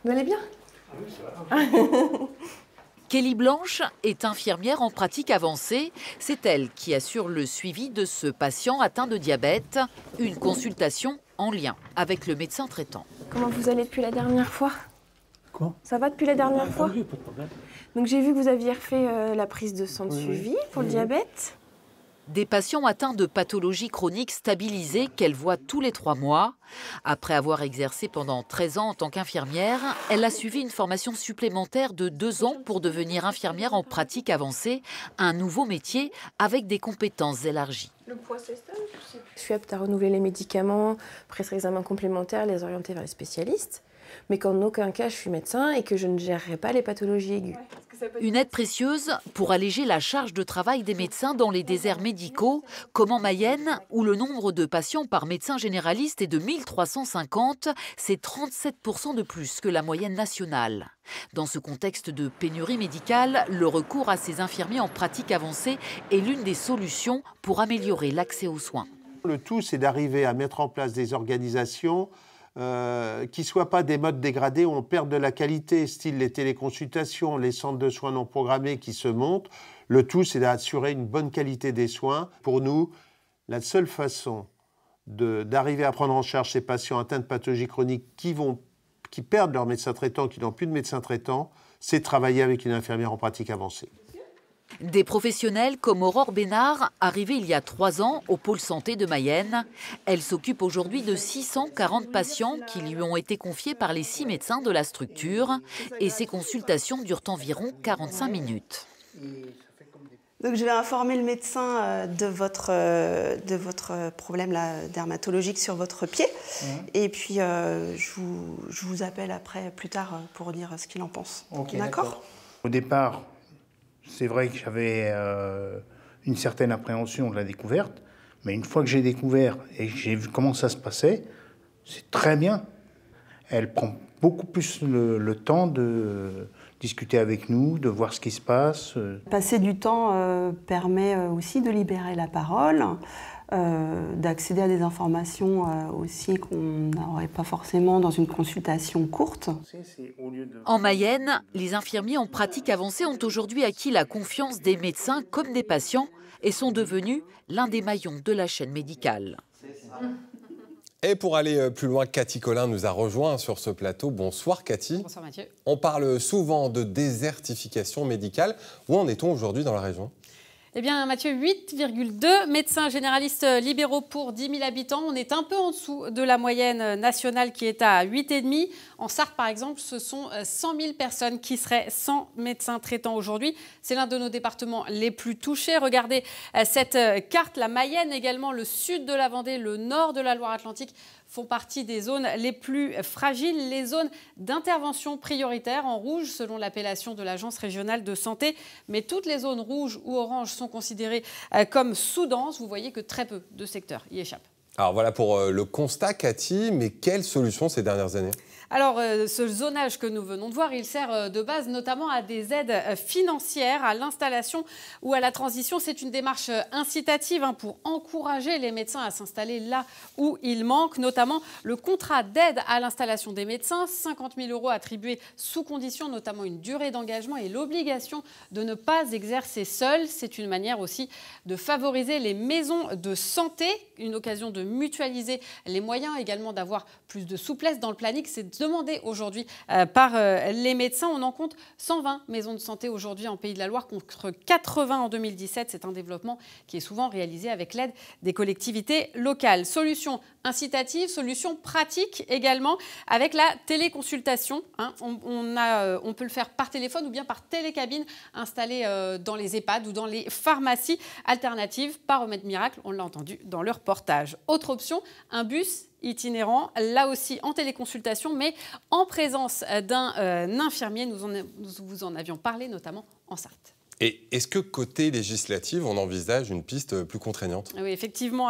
Vous allez bien? Ah oui, ça va. Kelly Blanche est infirmière en pratique avancée. C'est elle qui assure le suivi de ce patient atteint de diabète. Une consultation en lien avec le médecin traitant. Comment vous allez depuis la dernière fois? Quoi? Ça va depuis la dernière fois? Oui, pas de problème. Donc j'ai vu que vous aviez refait la prise de sang de suivi pour le diabète. Des patients atteints de pathologies chroniques stabilisées qu'elle voit tous les 3 mois. Après avoir exercé pendant 13 ans en tant qu'infirmière, elle a suivi une formation supplémentaire de 2 ans pour devenir infirmière en pratique avancée, un nouveau métier avec des compétences élargies. Le poids, c'est stable? Je suis apte à renouveler les médicaments, prescrire examens complémentaires, les orienter vers les spécialistes. Mais qu'en aucun cas je suis médecin et que je ne gérerai pas les pathologies aiguës. Une aide précieuse pour alléger la charge de travail des médecins dans les déserts médicaux, comme en Mayenne, où le nombre de patients par médecin généraliste est de 1350, c'est 37% de plus que la moyenne nationale. Dans ce contexte de pénurie médicale, le recours à ces infirmiers en pratique avancée est l'une des solutions pour améliorer l'accès aux soins. Le tout, c'est d'arriver à mettre en place des organisations qui ne soient pas des modes dégradés où on perd de la qualité, style les téléconsultations, les centres de soins non programmés qui se montent. Le tout, c'est d'assurer une bonne qualité des soins. Pour nous, la seule façon d'arriver à prendre en charge ces patients atteints de pathologies chroniques qui perdent leur médecin traitant, qui n'ont plus de médecin traitant, c'est de travailler avec une infirmière en pratique avancée. Des professionnels comme Aurore Bénard, arrivée il y a 3 ans au pôle santé de Mayenne. Elle s'occupe aujourd'hui de 640 patients qui lui ont été confiés par les 6 médecins de la structure. Et ces consultations durent environ 45 minutes. Donc je vais informer le médecin de votre problème là, dermatologique sur votre pied. Et puis je vous appelle après, plus tard, pour dire ce qu'il en pense. Okay, d'accord. Au départ, c'est vrai que j'avais une certaine appréhension de la découverte, mais une fois que j'ai découvert et que j'ai vu comment ça se passait, c'est très bien. Elle prend beaucoup plus le temps de discuter avec nous, de voir ce qui se passe. Passer du temps permet aussi de libérer la parole, d'accéder à des informations aussi qu'on n'aurait pas forcément dans une consultation courte. En Mayenne, les infirmiers en pratique avancée ont aujourd'hui acquis la confiance des médecins comme des patients et sont devenus l'un des maillons de la chaîne médicale. Et pour aller plus loin, Cathy Collin nous a rejoint sur ce plateau. Bonsoir Cathy. Bonsoir Mathieu. On parle souvent de désertification médicale. Où en est-on aujourd'hui dans la région ? Eh bien, Mathieu, 8,2 médecins généralistes libéraux pour 10 000 habitants. On est un peu en dessous de la moyenne nationale qui est à 8,5. En Sarthe, par exemple, ce sont 100 000 personnes qui seraient sans médecin traitant aujourd'hui. C'est l'un de nos départements les plus touchés. Regardez cette carte. La Mayenne également, le sud de la Vendée, le nord de la Loire-Atlantique font partie des zones les plus fragiles, les zones d'intervention prioritaire en rouge selon l'appellation de l'Agence régionale de santé. Mais toutes les zones rouges ou oranges sont considérées comme sous-denses. Vous voyez que très peu de secteurs y échappent. Alors voilà pour le constat, Cathy, mais quelles solutions ces dernières années ? Alors, ce zonage que nous venons de voir, il sert de base notamment à des aides financières, à l'installation ou à la transition. C'est une démarche incitative pour encourager les médecins à s'installer là où il manque, notamment le contrat d'aide à l'installation des médecins, 50 000 € attribués sous condition, notamment une durée d'engagement et l'obligation de ne pas exercer seul. C'est une manière aussi de favoriser les maisons de santé, une occasion de mutualiser les moyens, également d'avoir plus de souplesse dans le planning. C'est demandé aujourd'hui par les médecins. On en compte 120 maisons de santé aujourd'hui en Pays de la Loire contre 80 en 2017. C'est un développement qui est souvent réalisé avec l'aide des collectivités locales. Solution incitative, solution pratique également avec la téléconsultation. On peut le faire par téléphone ou bien par télécabine installée dans les EHPAD ou dans les pharmacies alternatives. Pas remède miracle, on l'a entendu dans le reportage. Autre option, un bus itinérant, là aussi en téléconsultation, mais en présence d'un infirmier. Nous vous en avions parlé, notamment en Sarthe. Et est-ce que côté législatif, on envisage une piste plus contraignante ? Oui, effectivement,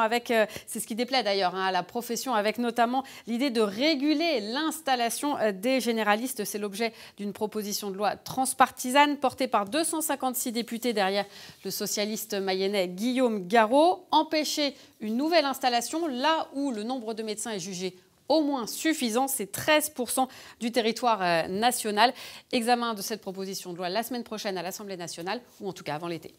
c'est ce qui déplaît d'ailleurs à la profession, avec notamment l'idée de réguler l'installation des généralistes. C'est l'objet d'une proposition de loi transpartisane portée par 256 députés derrière le socialiste mayennais Guillaume Garot. Empêcher une nouvelle installation là où le nombre de médecins est jugé au moins suffisant. C'est 13% du territoire national. Examen de cette proposition de loi la semaine prochaine à l'Assemblée nationale, ou en tout cas avant l'été.